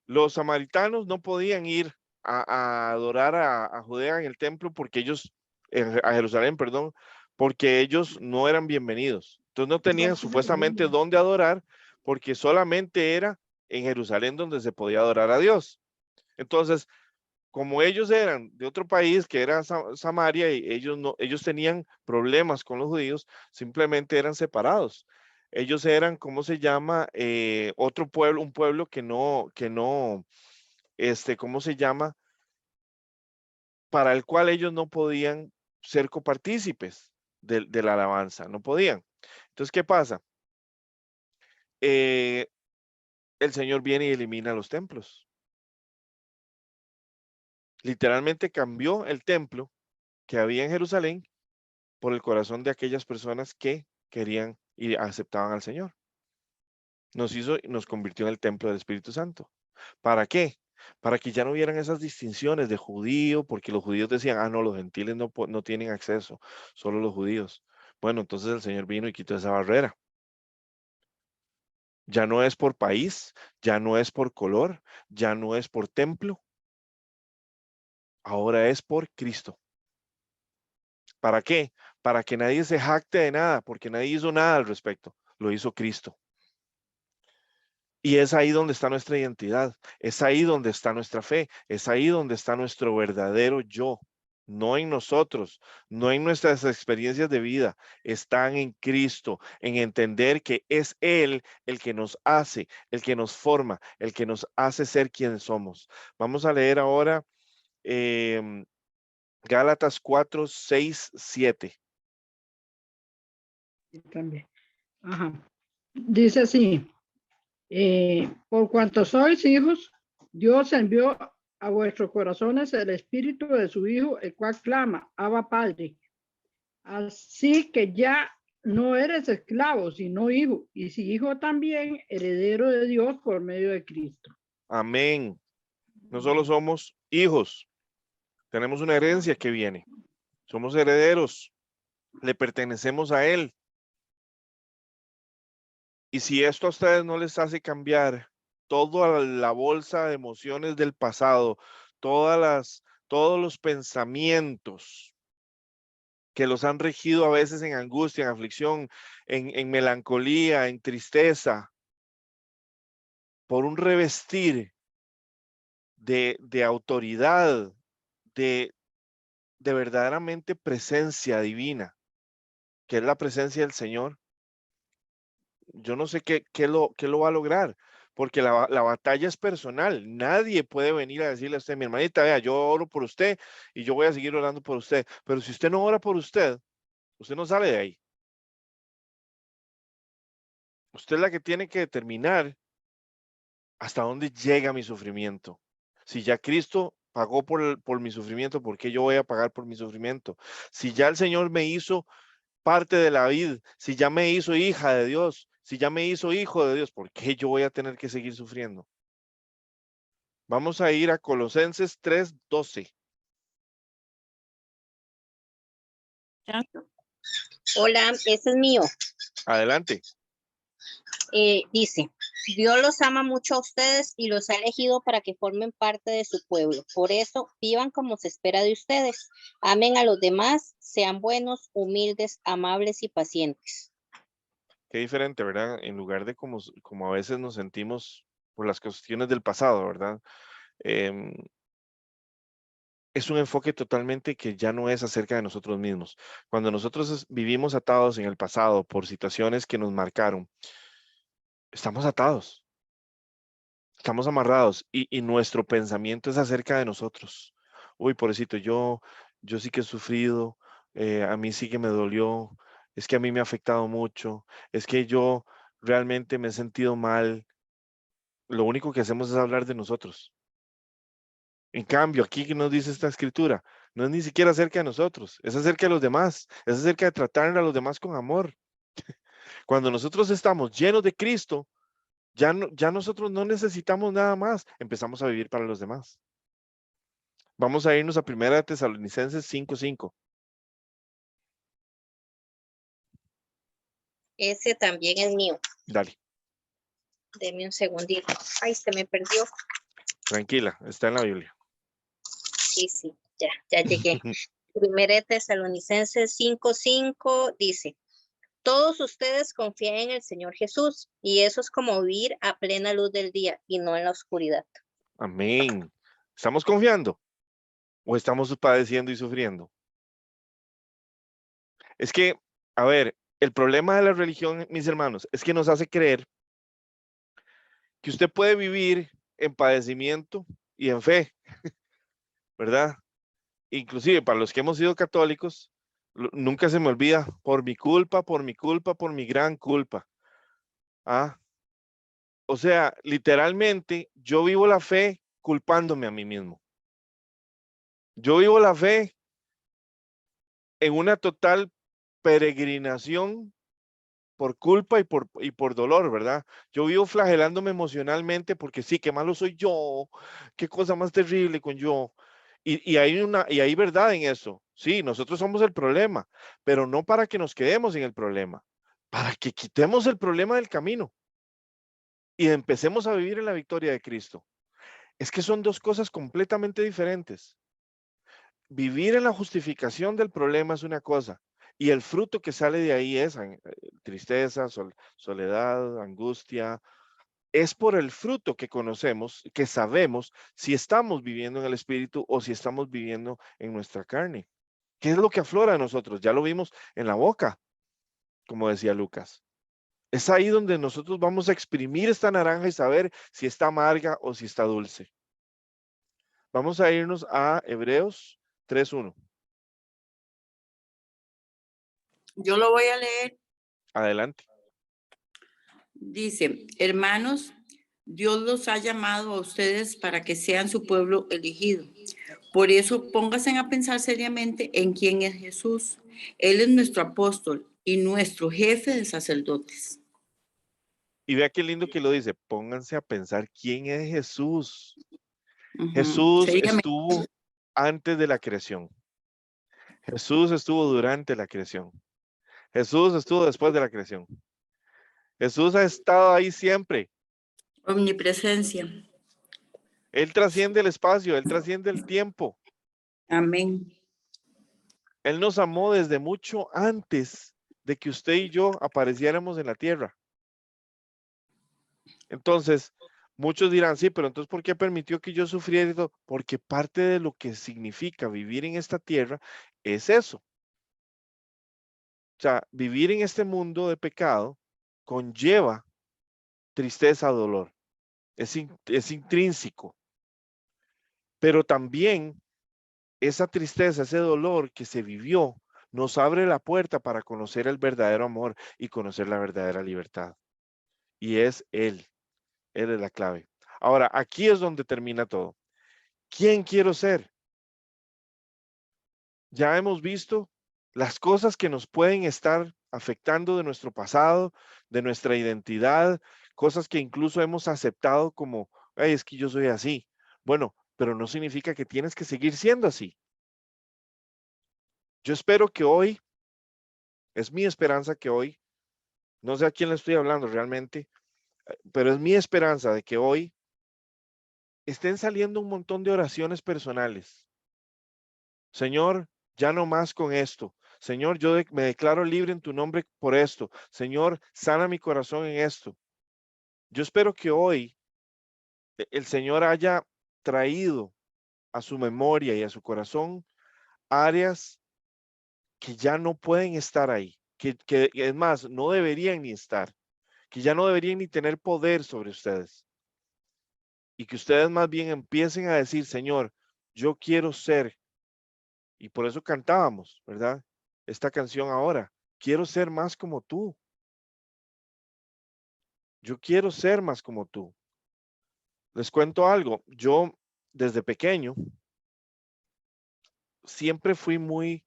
Los samaritanos no podían ir a adorar a Judea en el templo porque ellos, a Jerusalén, perdón, porque ellos no eran bienvenidos. Entonces no tenían supuestamente dónde adorar porque solamente era en Jerusalén donde se podía adorar a Dios. Entonces, como ellos eran de otro país que era Samaria y ellos tenían problemas con los judíos, simplemente eran separados. Ellos eran, ¿cómo se llama? Otro pueblo, un pueblo ¿cómo se llama? Para el cual ellos no podían ser copartícipes de la alabanza, no podían. Entonces, ¿qué pasa? El Señor viene y elimina los templos. Literalmente cambió el templo que había en Jerusalén por el corazón de aquellas personas que querían y aceptaban al Señor. Nos convirtió en el templo del Espíritu Santo. ¿Para qué? Para que ya no hubieran esas distinciones de judío, porque los judíos decían, no, los gentiles no tienen acceso, solo los judíos. Bueno, entonces el Señor vino y quitó esa barrera. Ya no es por país, ya no es por color, ya no es por templo. Ahora es por Cristo. ¿Para qué? Para que nadie se jacte de nada, porque nadie hizo nada al respecto. Lo hizo Cristo. Y es ahí donde está nuestra identidad, es ahí donde está nuestra fe, es ahí donde está nuestro verdadero yo, no en nosotros, no en nuestras experiencias de vida, están en Cristo, en entender que es Él el que nos hace, el que nos forma, el que nos hace ser quienes somos. Vamos a leer ahora Gálatas 4, 6, 7. También. Ajá. Dice así, por cuanto sois hijos, Dios envió a vuestros corazones el espíritu de su Hijo, el cual clama, Abba Padre. Así que ya no eres esclavo, sino hijo, y si hijo también, heredero de Dios por medio de Cristo. Amén. No solo somos hijos, tenemos una herencia que viene. Somos herederos, le pertenecemos a Él. Y si esto a ustedes no les hace cambiar toda la bolsa de emociones del pasado, todos los pensamientos que los han regido a veces en angustia, en aflicción, en melancolía, en tristeza, por un revestir de autoridad, de verdaderamente presencia divina, que es la presencia del Señor, yo no sé qué lo va a lograr, porque la batalla es personal. Nadie puede venir a decirle a usted, mi hermanita, vea, yo oro por usted y yo voy a seguir orando por usted. Pero si usted no ora por usted no sale de ahí. Usted es la que tiene que determinar hasta dónde llega mi sufrimiento. Si ya Cristo pagó por mi sufrimiento, ¿por qué yo voy a pagar por mi sufrimiento? Si ya el Señor me hizo parte de la vida, si ya me hizo hija de Dios, si ya me hizo hijo de Dios, ¿por qué yo voy a tener que seguir sufriendo? Vamos a ir a Colosenses 3:12. Hola, ese es mío. Adelante. Dice, Dios los ama mucho a ustedes y los ha elegido para que formen parte de su pueblo. Por eso, vivan como se espera de ustedes. Amen a los demás, sean buenos, humildes, amables y pacientes. Qué diferente, ¿verdad? En lugar de como a veces nos sentimos por las cuestiones del pasado, ¿verdad? Es un enfoque totalmente que ya no es acerca de nosotros mismos. Cuando nosotros vivimos atados en el pasado por situaciones que nos marcaron, estamos atados, estamos amarrados y nuestro pensamiento es acerca de nosotros. Uy, pobrecito, yo sí que he sufrido, a mí sí que me dolió, es que a mí me ha afectado mucho, es que yo realmente me he sentido mal. Lo único que hacemos es hablar de nosotros. En cambio, aquí que nos dice esta escritura, no es ni siquiera acerca de nosotros, es acerca de los demás, es acerca de tratar a los demás con amor. Cuando nosotros estamos llenos de Cristo, ya nosotros no necesitamos nada más, empezamos a vivir para los demás. Vamos a irnos a 1 Tesalonicenses 5:5. Ese también es mío. Dale, Deme un segundito. Ay, se me perdió. tranquila, está en la Biblia. Sí, ya llegué. 1 Tesalonicenses 5:5 dice, todos ustedes confían en el Señor Jesús y eso es como vivir a plena luz del día y no en la oscuridad. Amén. ¿Estamos confiando o estamos padeciendo y sufriendo? Es que, a ver, el problema de la religión, mis hermanos, es que nos hace creer que usted puede vivir en padecimiento y en fe, ¿verdad? Inclusive para los que hemos sido católicos, nunca se me olvida, por mi culpa, por mi gran culpa. Ah, o sea, literalmente yo vivo la fe culpándome a mí mismo. Yo vivo la fe en una total peregrinación por culpa y por dolor, ¿verdad? Yo vivo flagelándome emocionalmente porque sí, qué malo soy yo, qué cosa más terrible con yo. Y hay verdad en eso. Sí, nosotros somos el problema, pero no para que nos quedemos en el problema, para que quitemos el problema del camino y empecemos a vivir en la victoria de Cristo. Es que son dos cosas completamente diferentes. Vivir en la justificación del problema es una cosa, y el fruto que sale de ahí es tristeza, soledad, angustia. Es por el fruto que conocemos, que sabemos si estamos viviendo en el Espíritu o si estamos viviendo en nuestra carne. ¿Qué es lo que aflora a nosotros? Ya lo vimos en la boca, como decía Lucas. Es ahí donde nosotros vamos a exprimir esta naranja y saber si está amarga o si está dulce. Vamos a irnos a Hebreos 3:1. Yo lo voy a leer. Adelante. Dice, hermanos, Dios los ha llamado a ustedes para que sean su pueblo elegido. Por eso pónganse a pensar seriamente en quién es Jesús. Él es nuestro apóstol y nuestro jefe de sacerdotes. Y vea qué lindo que lo dice. Pónganse a pensar quién es Jesús. Ujú. Jesús estuvo antes de la creación. Jesús estuvo durante la creación. Jesús estuvo después de la creación. Jesús ha estado ahí siempre. Omnipresencia. Él trasciende el espacio, Él trasciende el tiempo. Amén. Él nos amó desde mucho antes de que usted y yo apareciéramos en la tierra. Entonces, muchos dirán, sí, pero entonces, ¿por qué permitió que yo sufriera y todo? Porque parte de lo que significa vivir en esta tierra es eso. O sea, vivir en este mundo de pecado conlleva tristeza, dolor. Es intrínseco. Pero también esa tristeza, ese dolor que se vivió, nos abre la puerta para conocer el verdadero amor y conocer la verdadera libertad. Y es Él. Él es la clave. Ahora, aquí es donde termina todo. ¿Quién quiero ser? Ya hemos visto las cosas que nos pueden estar afectando de nuestro pasado, de nuestra identidad, cosas que incluso hemos aceptado como, ay, es que yo soy así. Bueno, pero no significa que tienes que seguir siendo así. Yo espero que hoy, es mi esperanza que hoy, no sé a quién le estoy hablando realmente, pero es mi esperanza de que hoy estén saliendo un montón de oraciones personales. Señor, ya no más con esto. Señor, me declaro libre en tu nombre por esto. Señor, sana mi corazón en esto. Yo espero que hoy el Señor haya traído a su memoria y a su corazón áreas que ya no pueden estar ahí, que es más, no deberían ni estar, que ya no deberían ni tener poder sobre ustedes. Y que ustedes más bien empiecen a decir, Señor, yo quiero ser, y por eso cantábamos, ¿verdad? Esta canción ahora, quiero ser más como tú. Yo quiero ser más como tú. Les cuento algo, yo desde pequeño siempre fui muy,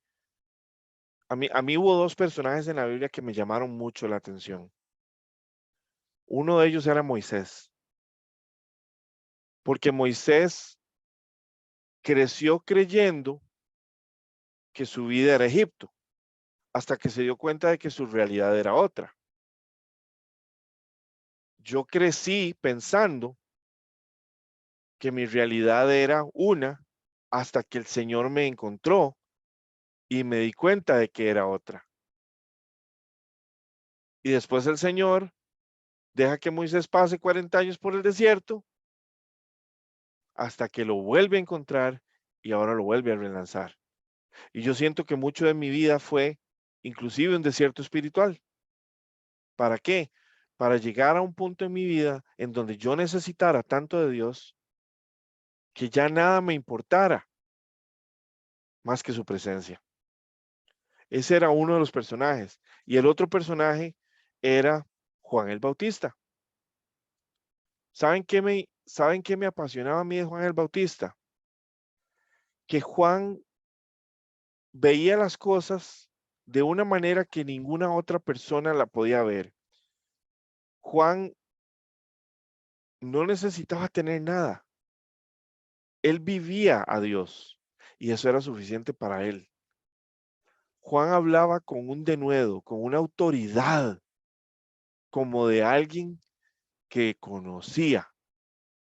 a mí hubo dos personajes en la Biblia que me llamaron mucho la atención. Uno de ellos era Moisés, porque Moisés creció creyendo que su vida era Egipto, hasta que se dio cuenta de que su realidad era otra. Yo crecí pensando que mi realidad era una, hasta que el Señor me encontró y me di cuenta de que era otra. Y después el Señor deja que Moisés pase 40 años por el desierto hasta que lo vuelve a encontrar y ahora lo vuelve a relanzar. Y yo siento que mucho de mi vida fue inclusive un desierto espiritual. ¿Para qué? Para llegar a un punto en mi vida en donde yo necesitara tanto de Dios que ya nada me importara más que su presencia. Ese era uno de los personajes. Y el otro personaje era Juan el Bautista. ¿Saben qué me apasionaba a mí de Juan el Bautista? Que Juan veía las cosas de una manera que ninguna otra persona la podía ver. Juan no necesitaba tener nada. Él vivía a Dios y eso era suficiente para él. Juan hablaba con un denuedo, con una autoridad, como de alguien que conocía,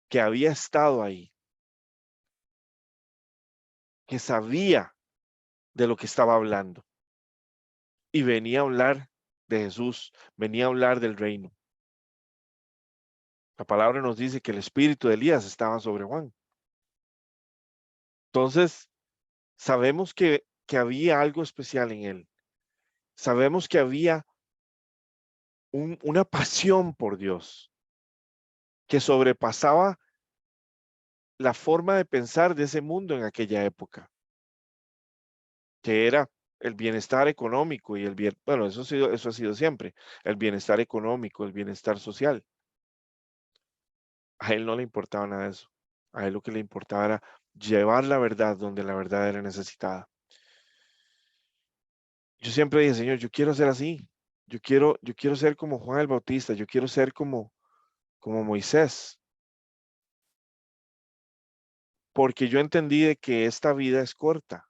que había estado ahí, que sabía de lo que estaba hablando. Y venía a hablar de Jesús, venía a hablar del reino. La palabra nos dice que el espíritu de Elías estaba sobre Juan. Entonces, sabemos que había algo especial en él. Sabemos que había una pasión por Dios que sobrepasaba la forma de pensar de ese mundo en aquella época, que era el bienestar económico y bueno, eso ha sido siempre, el bienestar económico, el bienestar social. A él no le importaba nada de eso. A él lo que le importaba era llevar la verdad donde la verdad era necesitada. Yo siempre dije, Señor, yo quiero ser así. Yo quiero ser como Juan el Bautista. Yo quiero ser como Moisés. Porque yo entendí de que esta vida es corta.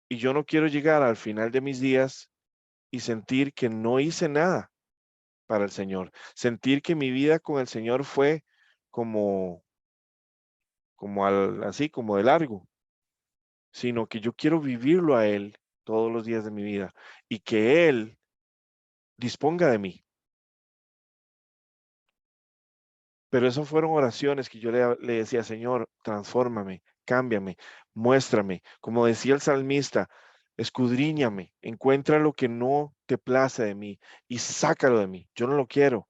Y yo no quiero llegar al final de mis días y sentir que no hice nada para el Señor. Sentir que mi vida con el Señor fue como, así, como de largo. Sino que yo quiero vivirlo a Él todos los días de mi vida y que Él disponga de mí. Pero esas fueron oraciones que yo le decía, Señor, transfórmame, cámbiame, muéstrame. Como decía el salmista, escudriñame, encuentra lo que no te place de mí y sácalo de mí. Yo no lo quiero.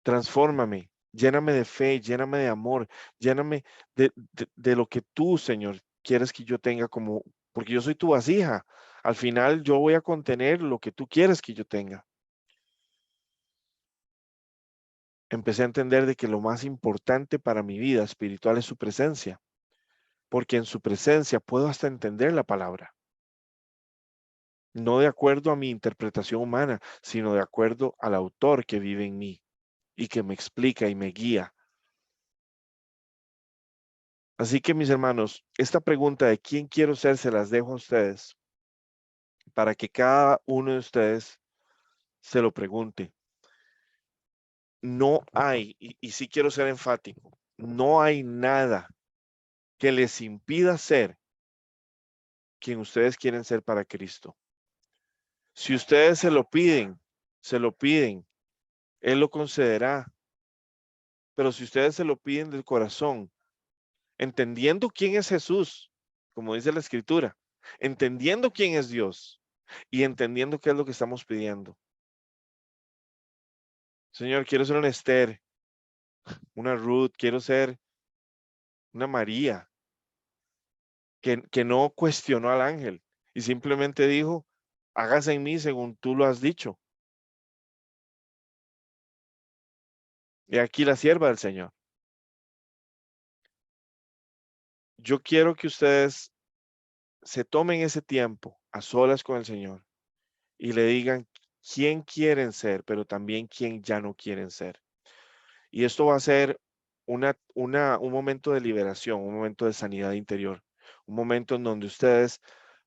Transfórmame, lléname de fe, lléname de amor, lléname de lo que tú, Señor, quieres que yo tenga porque yo soy tu vasija. Al final yo voy a contener lo que tú quieres que yo tenga. empecé a entender de que lo más importante para mi vida espiritual es su presencia, porque en su presencia puedo hasta entender la palabra. No de acuerdo a mi interpretación humana, sino de acuerdo al autor que vive en mí y que me explica y me guía. Así que, mis hermanos, esta pregunta de quién quiero ser se las dejo a ustedes para que cada uno de ustedes se lo pregunte. No hay, y sí quiero ser enfático, no hay nada que les impida ser quien ustedes quieren ser para Cristo. Si ustedes se lo piden, Él lo concederá. Pero si ustedes se lo piden del corazón, entendiendo quién es Jesús, como dice la Escritura, entendiendo quién es Dios y entendiendo qué es lo que estamos pidiendo. Señor, quiero ser una Esther, una Ruth, quiero ser una María, que no cuestionó al ángel y simplemente dijo, hágase en mí según tú lo has dicho. Y aquí la sierva del Señor. Yo quiero que ustedes se tomen ese tiempo a solas con el Señor y le digan quién quieren ser, pero también quién ya no quieren ser. Y esto va a ser un momento de liberación, un momento de sanidad interior, un momento en donde ustedes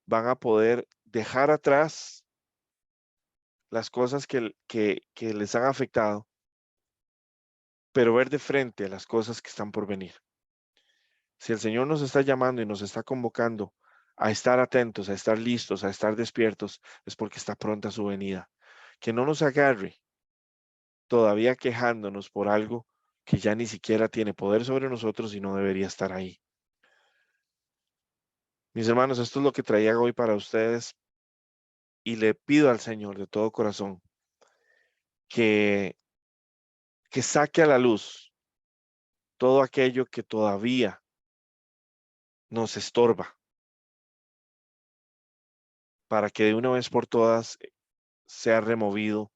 van a poder dejar atrás las cosas que les han afectado, pero ver de frente las cosas que están por venir. Si el Señor nos está llamando y nos está convocando a estar atentos, a estar listos, a estar despiertos, es porque está pronta su venida. Que no nos agarre todavía quejándonos por algo que ya ni siquiera tiene poder sobre nosotros y no debería estar ahí. Mis hermanos, esto es lo que traía hoy para ustedes y le pido al Señor de todo corazón que saque a la luz todo aquello que todavía nos estorba para que de una vez por todas sea removido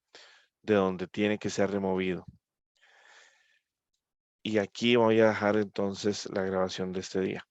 de donde tiene que ser removido. Y aquí voy a dejar entonces la grabación de este día.